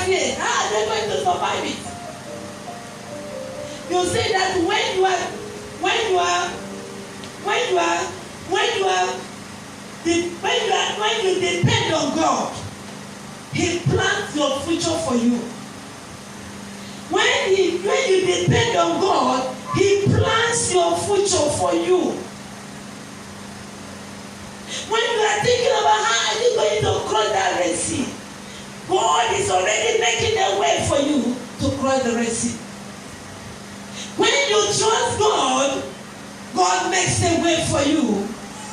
years, how are they going to survive it? You say that when you depend on God, He plans your future for you. When you depend on God, He plans your future for you. When you are thinking about how are you going to cross that Red Sea, God is already making a way for you to cross the Red Sea. When you trust God, God makes a way for you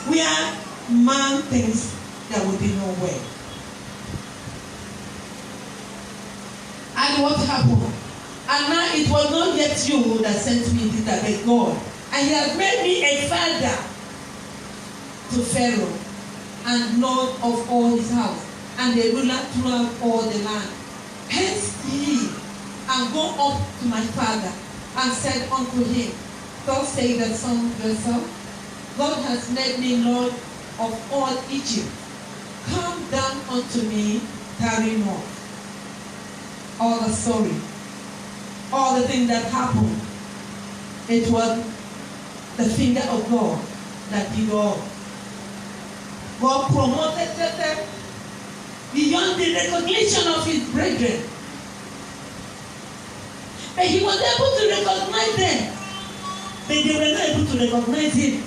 where man thinks there will be no way. And what happened? And now it was not yet you that sent me thither, but God. And He has made me a father to Pharaoh and Lord of all his house, and a ruler throughout all the land. Hence ye, and go up to my father, and said unto him, Thus say the son Joseph, God has made me Lord of all Egypt. Come down unto me, tarry not. All the story, all the things that happened, it was the finger of God that did all. God promoted Joseph beyond the recognition of his brethren. But he was able to recognize them, but they were not able to recognize him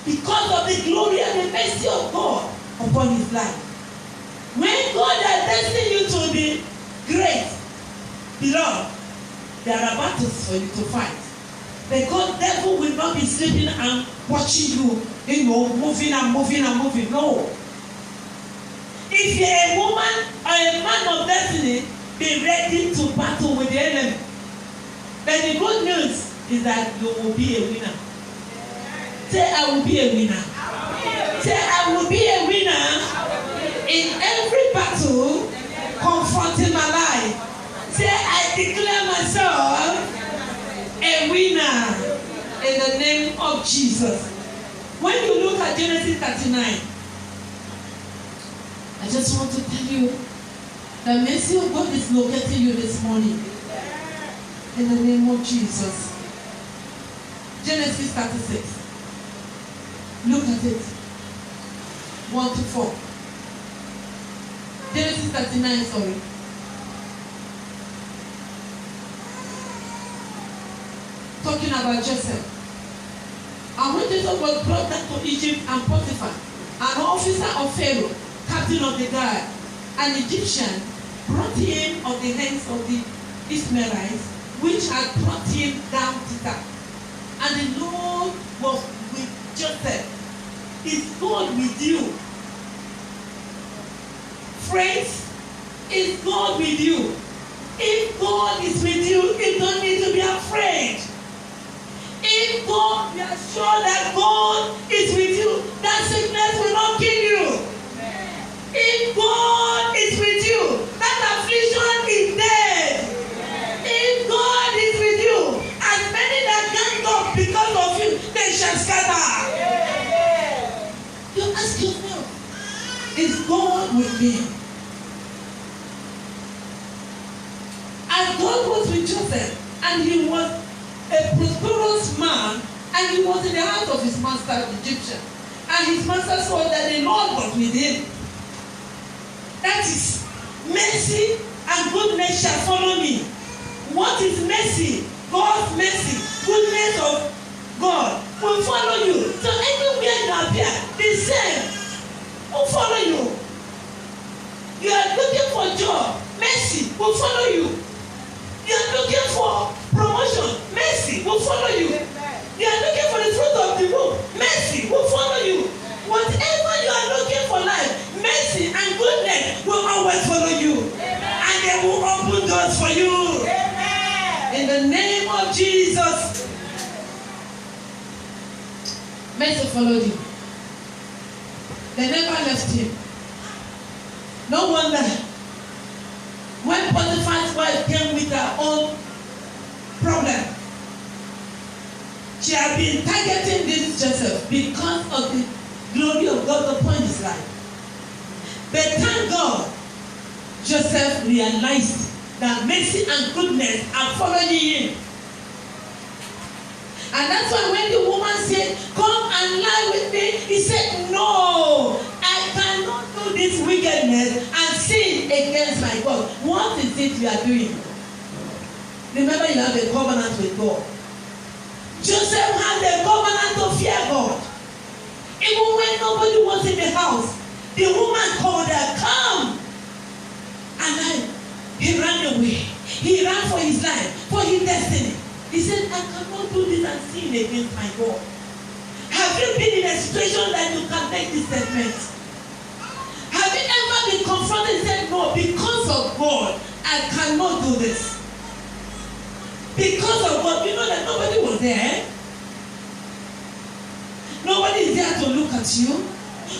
because of the glory and the mercy of God upon his life. When God has destined you to be great, beloved, there are battles for you to fight. Because devil will not be sleeping and watching you, moving and moving and moving. No. If you're a woman or a man of destiny, be ready to battle with the enemy. But the good news is that you will be a winner. Say, I will be a winner. Say, I will be a winner in every battle confronting my life. Say, I declare myself a winner in the name of Jesus. When you look at Genesis 39, I just want to tell you the mercy of God is locating you this morning in the name of Jesus. Genesis 36. Look at it. 1 to 4. Genesis 39, sorry. Talking about Joseph. And when Joseph was brought down to Egypt, and Potiphar, an officer of Pharaoh, captain of the guard, an Egyptian, brought him of the hands of the Ishmaelites, which had brought him down thither. And the Lord was with Joseph. Is God with you? Friends, is God with you? If God is with you, you don't need to be afraid. If God, you are sure that God is with you, that sickness will not kill you. If God is with you, that affliction is dead. If God is with you, as many that gang up because of you, they shall scatter. You ask yourself, is God with me? As God was with Joseph, and he was a prosperous man, and he was in the house of his master, the Egyptian. And his master saw that the Lord was with him. That is, mercy and goodness shall follow me. What is mercy? God's mercy, goodness of God will follow you. So anywhere you appear, the same will follow you. You are looking for job, mercy will follow you. You are looking for promotion, mercy will follow you. You are looking for the fruit of the womb, mercy will follow you. Whatever you are looking for life, mercy and goodness will always follow you. And they will open doors for you. In the name of Jesus. Mercy followed him. They never left him. No wonder when Potiphar's wife came with her own problem, she had been targeting this Joseph because of the glory of God upon his life. But thank God, Joseph realized that mercy and goodness are following him. And that's why when the woman said, come and lie with me, he said, no, I cannot do this wickedness and sin against my God. What is it you are doing? Remember, you have a covenant with God. Joseph had a covenant to fear God. Even when nobody was in the house, the woman called her, come. And he ran away. He ran for his life, for his destiny. He said, I cannot do this and sin against my God. Have you been in a situation that you can make this statement? Have you ever been confronted and said, no, because of God, I cannot do this? Because of God, you know that nobody was there. Nobody is there to look at you.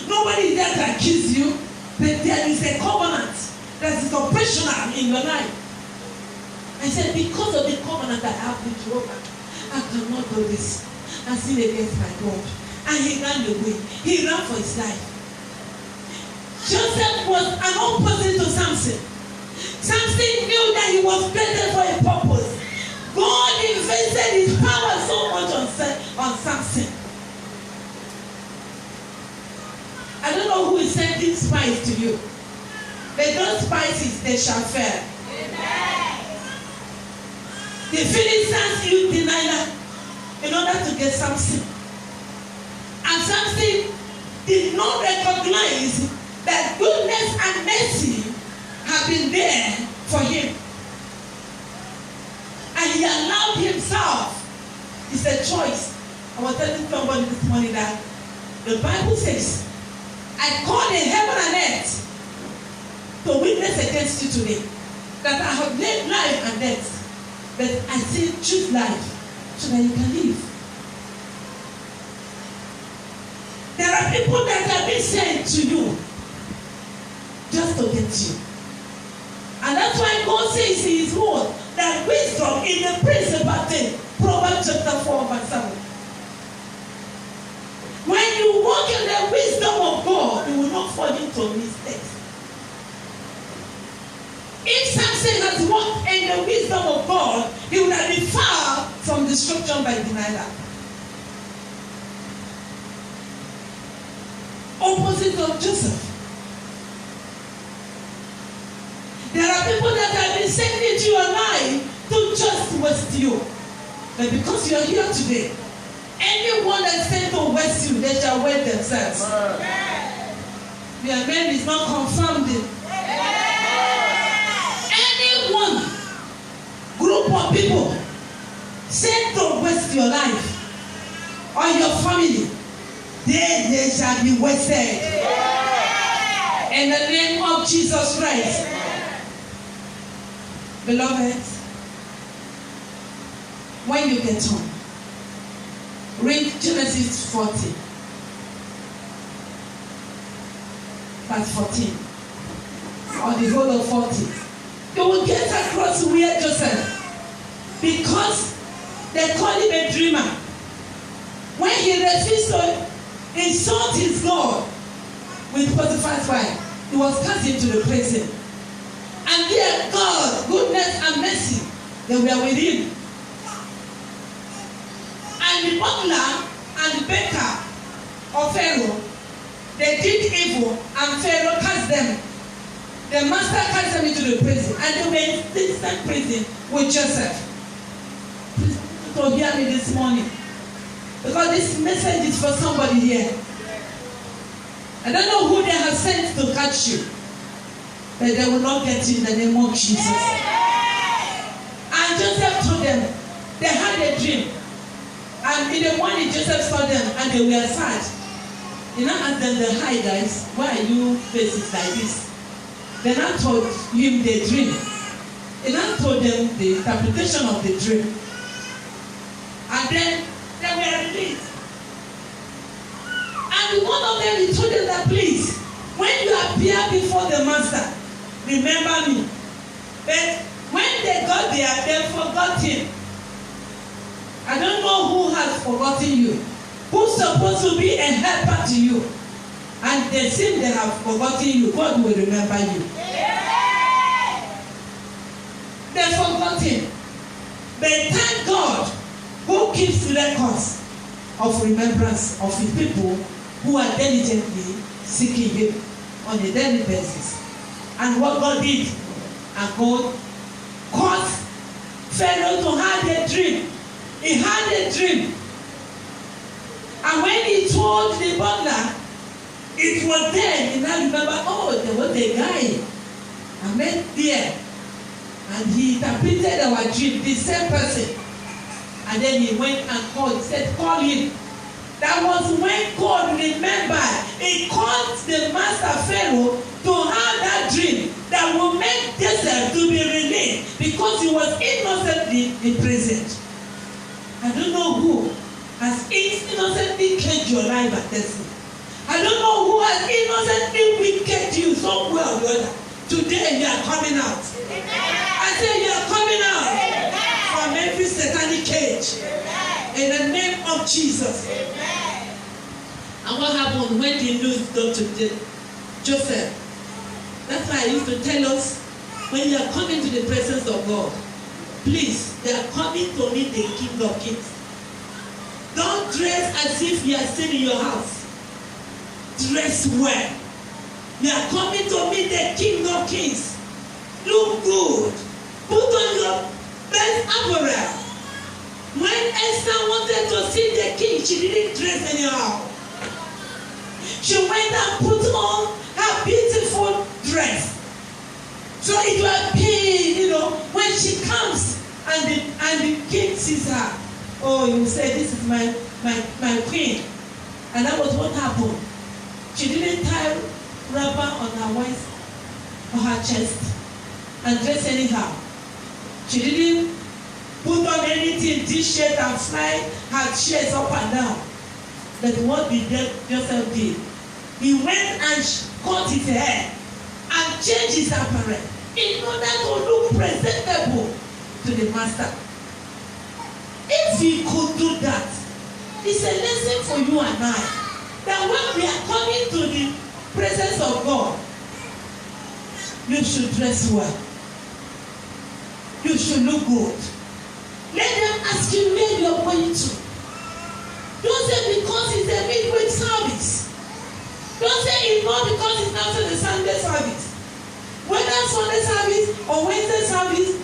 Nobody is there to accuse you. But there is a covenant that is operational in your life. I said, because of the covenant that I have with Jehovah, I cannot do this and sin against my God. And he ran away. He ran for his life. Joseph was an opposite to Samson. Samson knew that he was created for a purpose. God invested his power so much on Samson. I don't know who is sending spies to you. But those spies, they shall fail. The Philistines used Delilah in order to get Samson. And Samson did not recognize that goodness and mercy have been there for him. And he allowed himself. It's a choice. I was telling somebody this morning that the Bible says, I call the heaven and earth to witness against you today that I have laid life and death. But I say choose life so that you can live. There are people that have been sent to you just to get you. And that's why God says in his word that wisdom is the principal thing. Proverbs chapter 4 verse 7. When you walk in the wisdom of God, you will not fall into mistakes. If Samson had walked in the wisdom of God, he would have been far from destruction by Delilah. Opposite of Joseph. There are people that have been sent into your life to just waste you. But because you are here today, anyone that's sent to waste you, they shall waste themselves. Their name is not confounded. Group of people sent to waste your life or your family, they shall be wasted. In the name of Jesus Christ. Beloved, when you get home, read Genesis 40, verse 14, or the whole of 40. You will get across where Joseph, because they call him a dreamer. When he refused to insult his God with Potiphar's wife, he was cast into the prison. And there God, goodness and mercy, they were with him. And the butler and the baker of Pharaoh, they did evil and Pharaoh cast them. The master cast them into the prison, and they were in distant prison with Joseph. Please don't hear me this morning, because this message is for somebody here. I don't know who they have sent to catch you, but they will not get you in the name of Jesus. And Joseph told them, they had a dream, and in the morning Joseph saw them, and they were sad. You know, asked them, hi guys, why are you faces like this? Then I told him the dream. And I told them the interpretation of the dream. And then they were released. And one of them, he told them that, please, when you appear before the master, remember me. But when they got there, they forgot him. I don't know who has forgotten you. Who's supposed to be a helper to you? And they seem they have forgotten you. God will remember you. They forgot him. But thank God who keeps records of remembrance of his people who are diligently seeking him on a daily basis. And what God did, and God caused Pharaoh to have a dream. He had a dream. And when he told the butler, it was then he now remember, oh, there was a guy I met there. And he interpreted our dream, the same person. And then he went and called. He said, call him. That was when God remembered. He called the master Pharaoh to have that dream that will make Joseph to be released because he was innocently imprisoned. I don't know who has innocently killed your life at this. I don't know who has innocently wicked you somewhere or the other. Today you are coming out. Amen. I say you are coming out. Amen. From every satanic cage. Amen. In the name of Jesus. Amen. And what happened when the news got to Joseph? That's why I used to tell us, when you are coming to the presence of God, please, they are coming to meet the King of Kings. Don't dress as if you are still in your house. Dress well. You are coming to meet the King of Kings. Look good. Put on your best apparel. When Esther wanted to see the king, she didn't dress anyhow. She went and put on her beautiful dress. So it was pain, when she comes and the king sees her. Oh, he will say, this is my queen. And that was what happened. She didn't tie rubber on her waist or her chest and dress anyhow. She didn't put on anything, t-shirt and fly her shirts up and down. But what did Joseph do? He went and cut his hair and changed his apparel in order to look presentable to the master. If he could do that, it's a lesson for you and I. That when we are coming to the presence of God, you should dress well. You should look good. Let them ask you where you are going to. Don't say because it's a midweek service. Don't say it's not because it's after the Sunday service. Whether Sunday service or Wednesday service,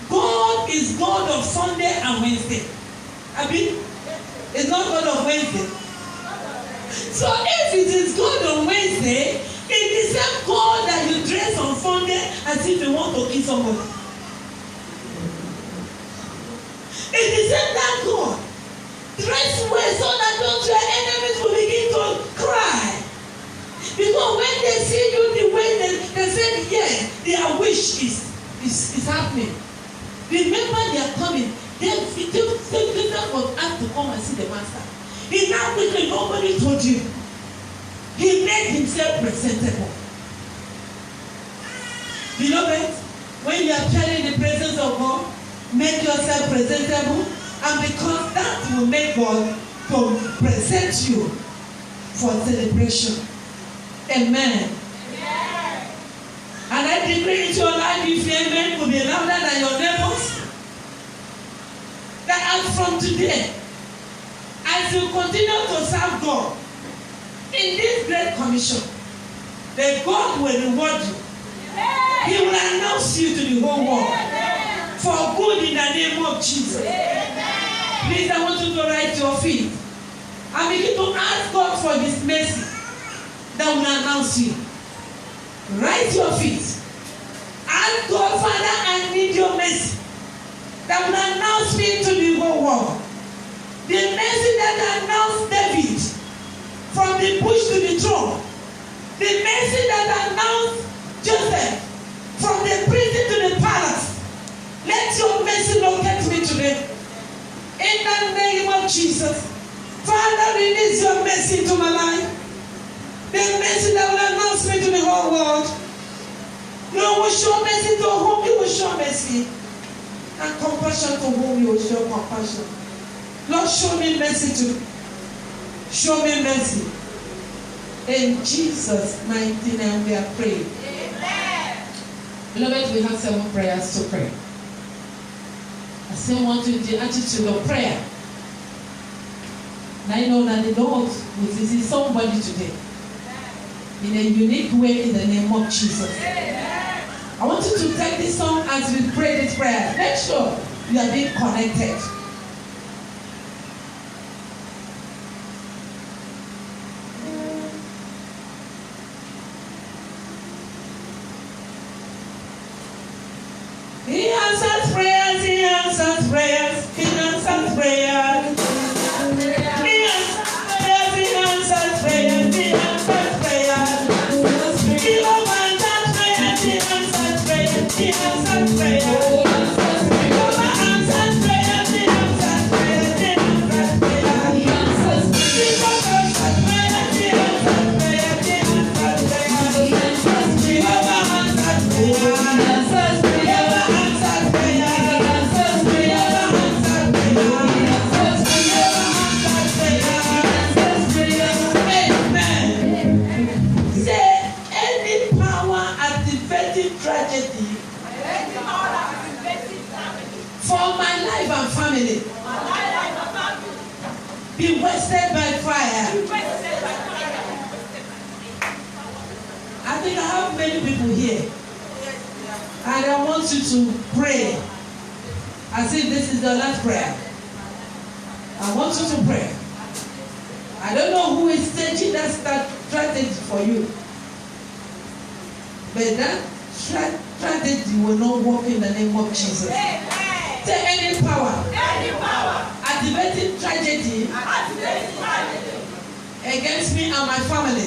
God is God of Sunday and Wednesday. I mean, it's not God of Wednesday. So if it is God on Wednesday, it's the same God that you dress on Sunday as if you want to kill somebody. It's the same that God. Dress well so that your enemies will begin to cry. Because when they see you the way they say, yeah, their wish is happening. Remember they are coming. They was asked to come and see the master. He now quickly, nobody told you. He made himself presentable. Beloved, when you are carrying the presence of God, make yourself presentable, and because that will make God to present you for celebration. Amen. Amen. And I decree into your life, if your amen will be louder than your neighbors, that as from today, as you continue to serve God in this great commission, that God will reward you. Amen. He will announce you to the whole world. Amen. For good in the name of Jesus. Amen. Please, I want you to rise to your feet and begin to ask God for His mercy that will announce you. Rise to your feet. Ask God, Father, I need your mercy that will announce me to the whole world. The mercy that announced David from the bush to the throne. The mercy that announced Joseph from the prison to the palace. Let your mercy locate me today. In the name of Jesus. Father, release your mercy into my life. The mercy that will announce me to the whole world. You will show mercy to whom you will show mercy. And compassion to whom you will show compassion. Lord, show me mercy too. Show me mercy. In Jesus' mighty name we are praying. Amen. Beloved, we have 7 prayers to pray. I still want you the attitude of prayer. And I know that the Lord will visit somebody today in a unique way in the name of Jesus. I want you to take this song as we pray this prayer. Make sure you are being connected. He answers prayers, he answers prayers, he answers prayers. He answers prayers, he answers prayers. He answers prayers, he answers prayers, he answers prayers. Tragedy for my life and family be wasted by fire. I think I have many people here, and I want you to pray as if this is the last prayer. I want you to pray. I don't know who is staging that strategy for you, but that strategy will not work in the name of Jesus. Say any power activating tragedy against me and my family.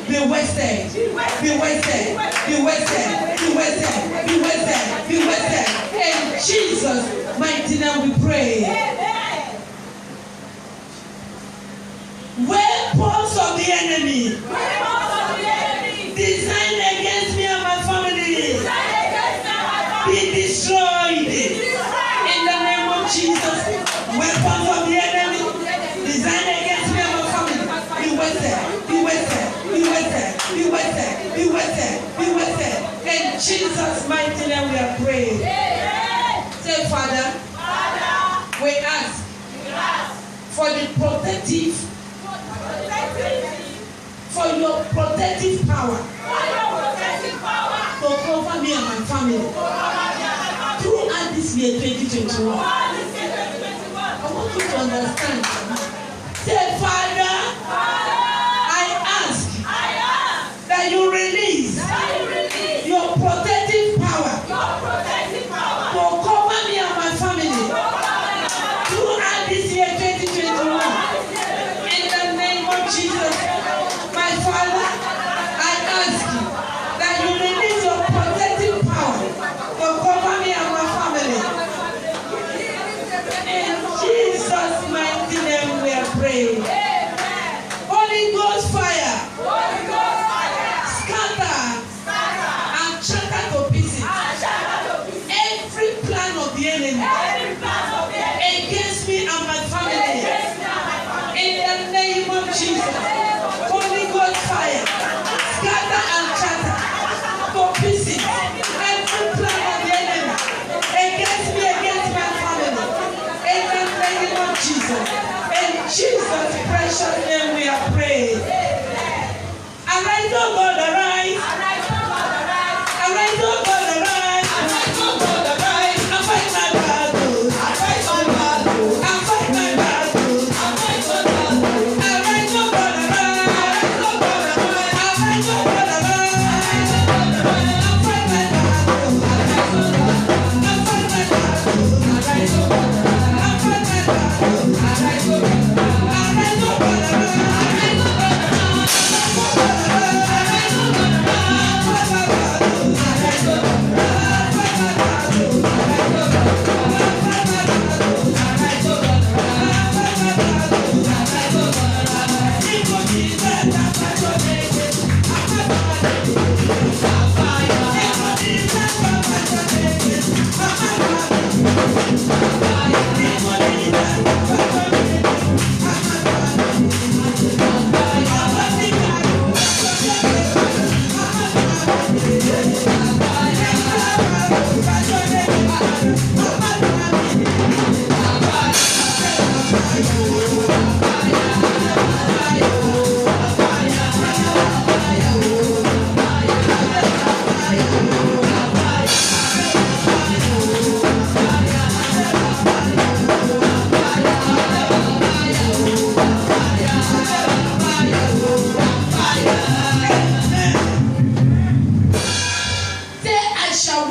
Be wasted. Be wasted. Be wasted. Be wasted. Be wasted. Be wasted. In Jesus' mighty name we pray. Weapons of the enemy designed against me and my family be destroyed in the name of Jesus. Weapons of the enemy designed against me and my family be wasted, be wasted, be wasted, be wasted, be wasted, be wasted. In Jesus' mighty name we are praying. Say, Father, we ask for the protective, for your protective power to cover me and my family throughout this year 2021. I want you to understand. Say, Father, I ask that you release your protective power to cover me and my family throughout this year 2021. In the name of Jesus. My Father, I ask you that you release your protective power to cover me and my family. In Jesus' mighty name.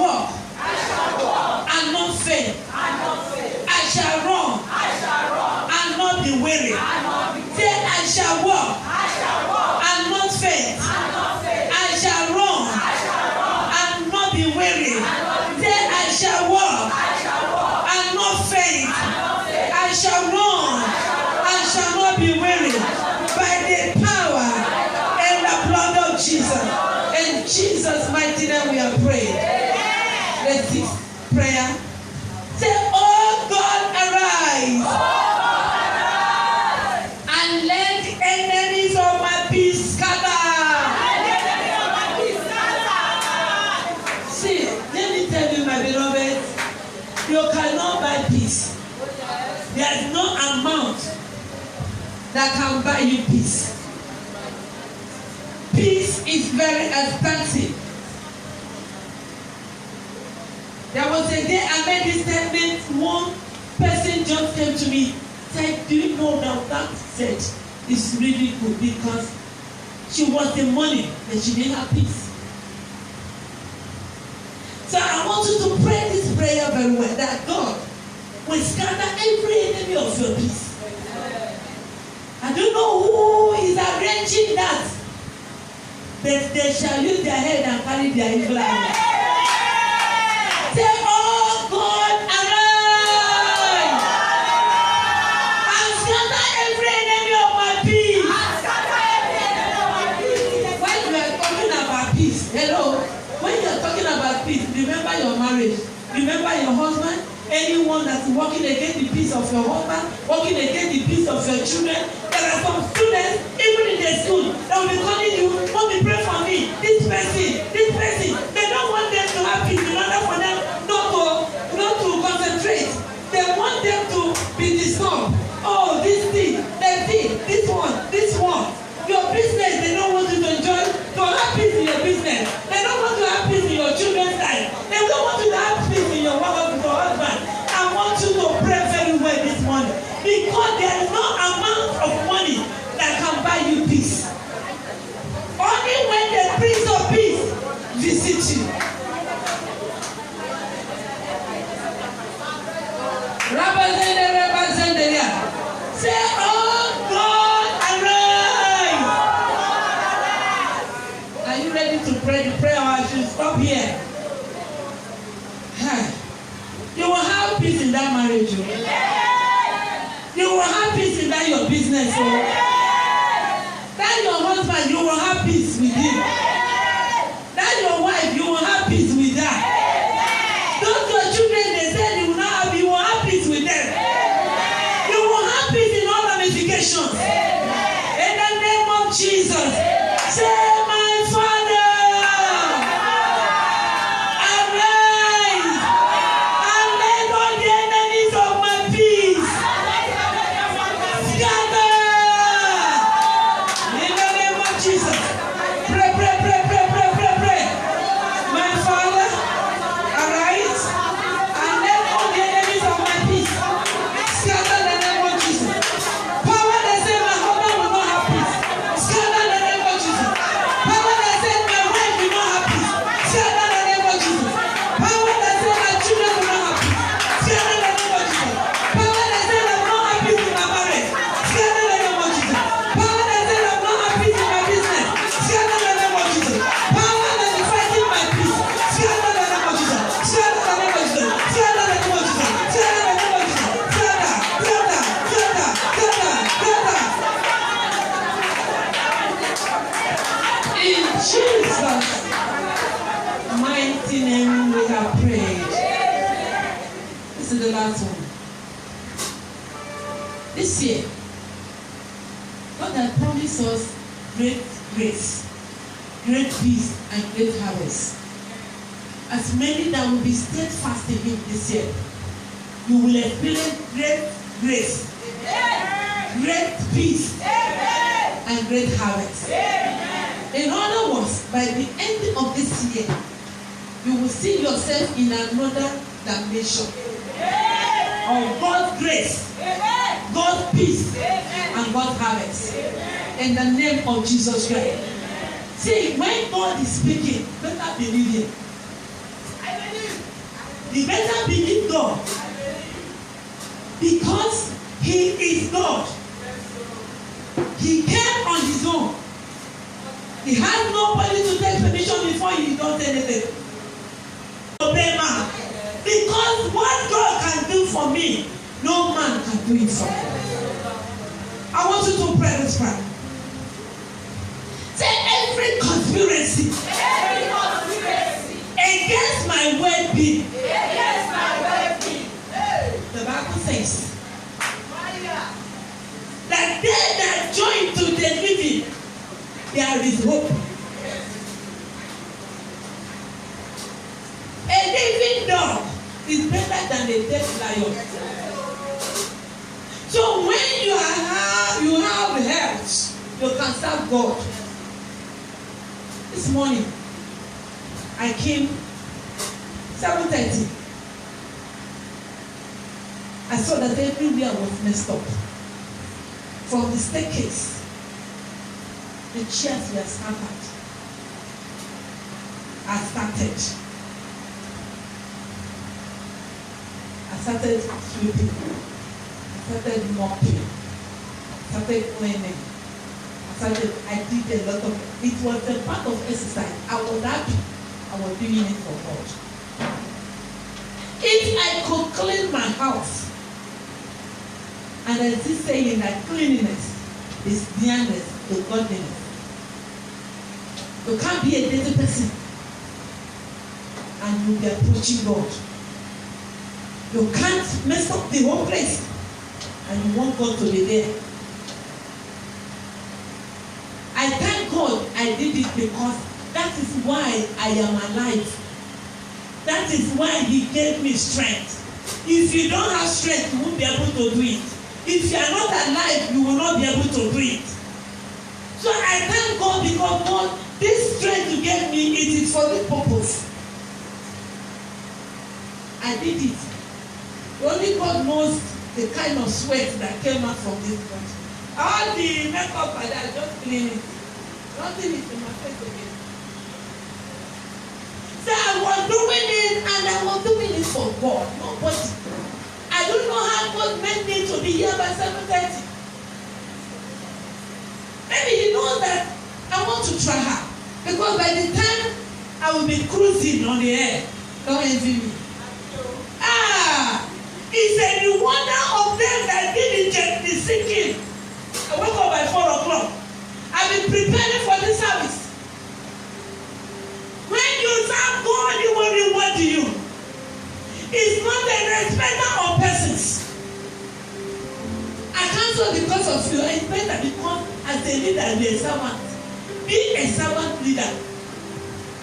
walk and not faint. I shall run and not be weary. Say, I shall walk and not faint. I shall run and not be weary. Say, I shall walk and not faint. I shall run and shall not be weary. By the power and the blood of Jesus. In Jesus' mighty name we are praying. The sixth prayer. Say, oh God, arise. And let the enemies of my peace scatter. See, let me tell you, my beloved, you cannot buy peace. There is no amount that can buy you peace. Peace is very expensive. There was a day I made this statement. One person just came to me, said, do you know that said is really good because she was the money and she didn't have peace. So I want you to pray this prayer very well, that God will scatter every enemy of your peace. I don't know who is arranging that, but they shall use their head and carry their evil arrow. Say, oh God, arise and scatter every enemy of my peace. When you are talking about peace, hello, when you are talking about peace, remember your marriage, remember your husband. Anyone that's working against the peace of your husband, working against the peace of your children. There are some students, even in the school, that will be calling you, "Mommy, pray for me. This person. They don't want them to have peace in order for them not to concentrate. They want them to be disturbed. Oh, this thing, that thing, this one. Your business, they don't want you to enjoy, to have peace in your business. They don't want to have peace in your children's life. They don't want you to have peace in your work with your husband. I want you to pray very well this morning. Because there is no amount of money that can buy you peace. Only when the Prince of Peace visits you. Say, oh God, arise. Are you ready to pray the prayer? I should stop here. You will have peace in that marriage. You will have peace in that your business. That your husband, you will have peace with him. That your wife, you will have peace with that. Those your children, they said you will not have, you will have peace with them. You will have peace in all ramifications. In the name of Jesus. Say, my Father, arise and let all the enemies of my peace scatter. In the name of Jesus. Pray. My Father, arise and let all the enemies of my peace scatter in the name of Jesus. Power that said my husband will not have peace, scatter in the name of Jesus. Power that said my wife will not have peace, scatter in the name of Jesus. Power that said my children will not have peace, scatter in the name of Jesus. Power that said I'm not have peace in my marriage, scatter in the name of Jesus. Power that said I'm not have peace in my business, scatter in the name of Jesus. Power that is fighting my peace, scatter in the name of Jesus. Scatter in the name of Jesus. Scatter in the name of Jesus. Scatter in the name of Jesus. In Jesus' mighty name we have prayed. This is the last one. This year, God has promised us great grace, great peace, and great harvest. As many that will be steadfast in Him this year, you will experience great grace, great peace, and great harvest. In other words, by the end of this year, you will see yourself in another dimension of God's grace, God's peace, and God's harvest. In the name of Jesus Christ. See, when God is speaking, better believe Him. You better believe God. Because He is God. He came on His own. He has nobody to take permission before He does anything. Obey man. Because what God can do for me, no man can do it for me. I want you to pray this prayer. Say every conspiracy against my well-being. The Bible says that they that join to the living, there is hope. A living dog is better than a dead lion. So when you have health, you can serve God. This morning, I came 7:30. I saw that everywhere was messed up. From the staircase, the chairs were scattered. I started sweeping. I started mopping. I started cleaning. I did a lot of it. Was a part of exercise. I was happy. I was doing it for God. If I could clean my house, and there's this saying that cleanliness is nearness to godliness. You can't be a dirty person and you'll be approaching God. You can't mess up the whole place and you want God to be there. I thank God I did it because that is why I am alive. That is why He gave me strength. If you don't have strength, you won't be able to do it. If you are not alive, you will not be able to do it. So I thank God because God, this strength you gave me, it is for the purpose. I did it. Only God knows the kind of sweat that came out from this body. All the makeup I did, just clean it. Nothing is in my face again. So I was doing it and I was doing it for God, nobody. I don't know how God meant me to be here by 7:30. Maybe He knows that I want to try her. Because by the time I will be cruising on the air, don't envy me. It's a rewonder of them that diligently seeking. I woke up by 4 o'clock. I've been preparing for this service. When you serve God, He will reward you. It's not a respecter of persons. I cancel because of you. It's better because as a leader, be a servant. Be a servant leader.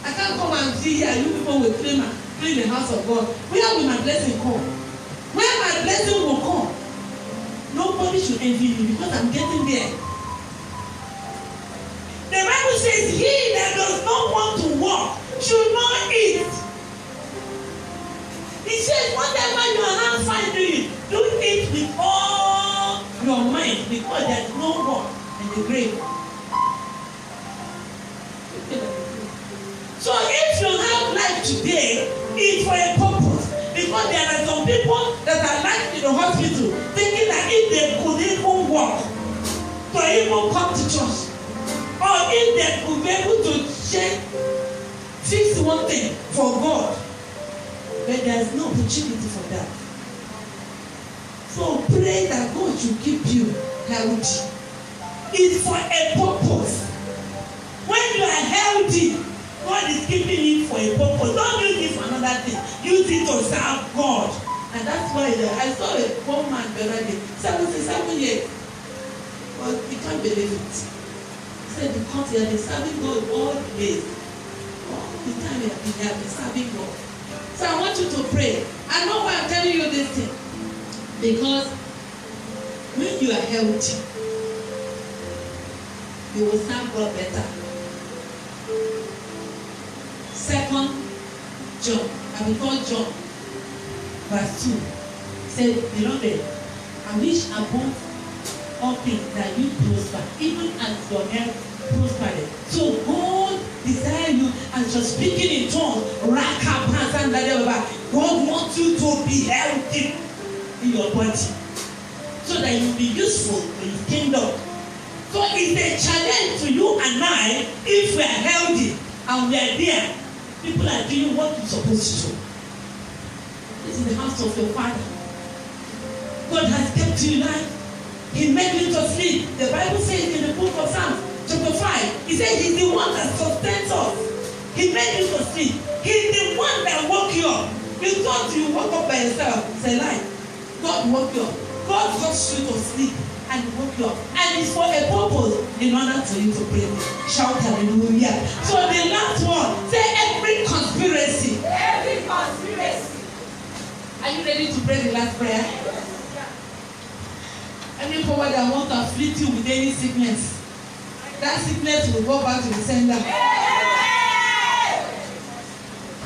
I can't come and see here, you people will clean the house of God. Where will my blessing come? Where my blessing will come? Nobody should envy me because I'm getting there. The Bible says, he that does not want to walk should not eat. It says, whatever your hands find doing, do it with all your mind because there is no work in the grave. So if you have life today, it's for a purpose. Because there are some people that are lying in the hospital thinking that if they could even walk to even come to church, or if they could be able to fix one thing for God, but there is no opportunity for that. So pray that God should keep you healthy. It's for a purpose. When you are healthy, God is keeping it for a purpose. Don't use it for another thing. Use it to serve God. And that's why I saw a poor man the other day, 77 years. But he can't believe it. He said because he had been serving God all the days. All the time he had been serving God. So I want you to pray. I know why I'm telling you this thing. Because when you are healthy, you will serve God better. 2 John, I will call John, verse 2. Said, beloved, I wish above all things that you prosper, even as your health prospered. So God desire you and just speaking in tongues. God wants you to be healthy in your body so that you will be useful for His kingdom. So it's a challenge to you and I. If we are healthy and we are there, people are doing what we're supposed to do. This is the house of your Father. God has kept you alive. He made you to sleep. The Bible says in the book of Psalms, chapter 5, He said He's the one that sustains us. He made you to sleep. He's the one that woke you up. You thought you woke up by yourself. It's a lie. God woke you up. God caused you to sleep and woke you up. And it's for a purpose in order for you to pray. Shout hallelujah. So the last one, say every conspiracy. Every conspiracy. Are you ready to pray the last prayer? Any power that wants to afflict you with any sickness, that sickness will go back to the sender.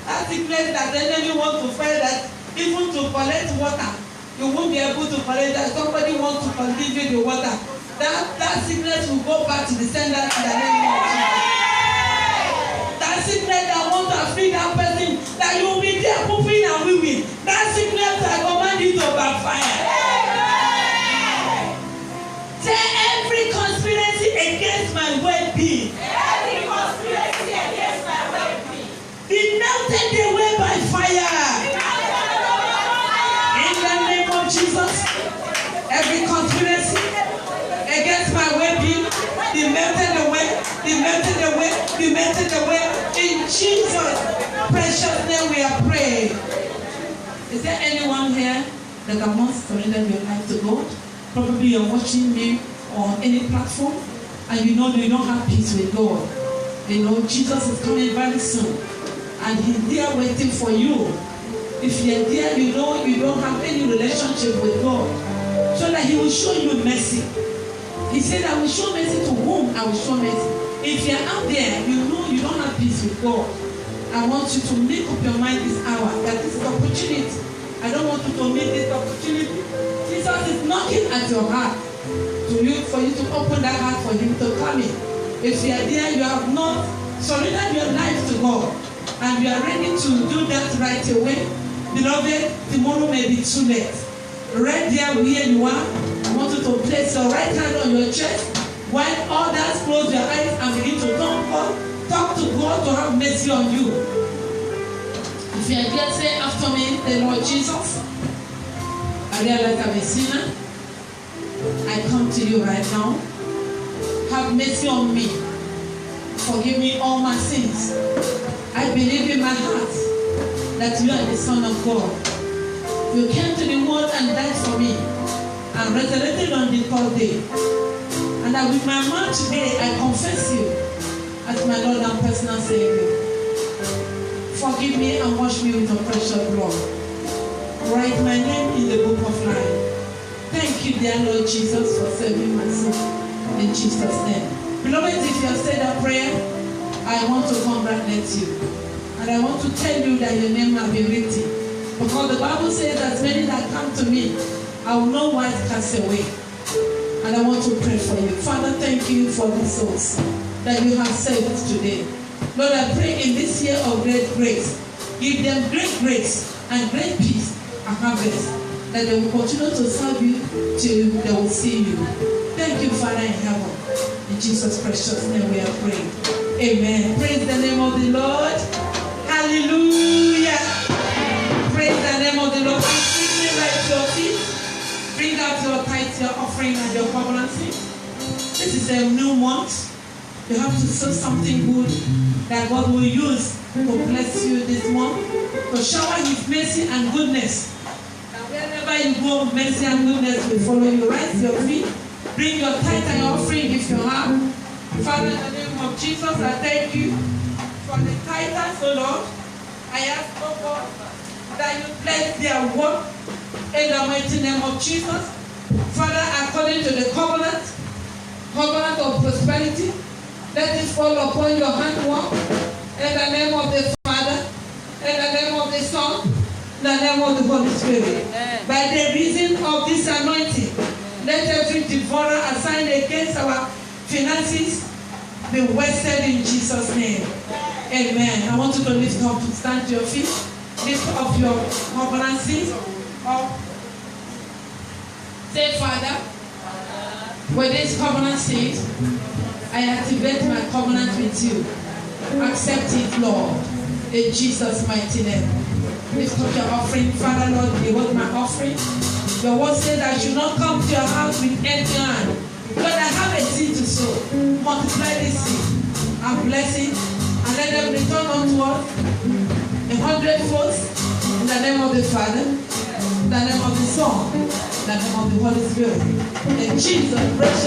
That sickness that the enemy wants to fight, that even to collect water, you won't be able to collect that. Somebody wants to give you the water. That sickness will go back to the sender in the name of Jesus. That sickness that wants to afflict that person, that you will be there pooping and weeping. That sickness I command you to backfire. Say every conspiracy against my well-being. Every conspiracy against my well-being. Be melted away by fire. In the name of Jesus. Every conspiracy against my well-being, be melted away. Be melted away. Be melted away. In Jesus' precious name we are praying. Is there anyone here that wants to surrender your life to God? Probably you're watching me on any platform and you know you don't have peace with God. You know Jesus is coming very soon and He's there waiting for you. If you're there, you know you don't have any relationship with God, so that He will show you mercy. He said, I will show mercy to whom I will show mercy. If you're out there, you know you don't have peace with God. I want you to make up your mind this hour that this is an opportunity. I don't want you to miss this opportunity. Jesus is knocking at your heart for you to open that heart for Him to come in. If you are there, you have not surrendered your life to God and you are ready to do that right away, beloved, tomorrow may be too late. Right there where you are, I want you to place your right hand on your chest while others close your eyes and begin to talk to God to have mercy on you. If you are there, say after me, the Lord Jesus, I realize I'm a sinner. I come to you right now. Have mercy on me. Forgive me all my sins. I believe in my heart that you are the Son of God. You came to the world and died for me and resurrected on the third day. And that with my mouth today, I confess you as my Lord and personal Savior. Forgive me and wash me with your precious blood. Write my name in the book of life. Thank you, dear Lord Jesus, for saving my soul. In Jesus' name. Beloved, if you have said that prayer, I want to congratulate you. And I want to tell you that your name will be written. Because the Bible says that many that come to me, I will no wise cast away. And I want to pray for you. Father, thank you for the souls that you have saved today. Lord, I pray in this year of great grace, give them great grace and great peace and harvest, that they will continue to serve you till they will see you. Thank you, Father in heaven. In Jesus' precious name we are praying. Amen. Praise the name of the Lord. Hallelujah. Praise the name of the Lord. Quickly rise your feet. Bring out your tithes, your offering, and your covenancy. This is a new month. You have to sow something good that God will use to bless you this month, to shower His mercy and goodness. And wherever you go, mercy and goodness will follow you. Rise your feet. Bring your tithe and your offering if you have. Father, in the name of Jesus, I thank you for the tithers, O Lord. I ask, O God, that you bless their work in the mighty name of Jesus. Father, according to the covenant of prosperity, let it fall upon your handwork in the name of the Father, in the name of the Son, in the name of the Holy Spirit. Amen. By the reason of this anointing, let every devourer assigned against our finances, be wasted in Jesus' name. Amen. I want you to lift up, stand to your feet, lift up your covenant seed up. Say, Father, with this covenant seed, I activate my covenant with you. Accept it, Lord, in Jesus' mighty name. Lift up your offering. Father, Lord, behold my offering. Your word says I should not come to your house with empty hand. Lord, I have a seed to sow. Multiply this seed and bless it, and let them return unto us 100-fold in the name of the Father, in the name of the Son, in the name of the Holy Spirit. In Jesus' precious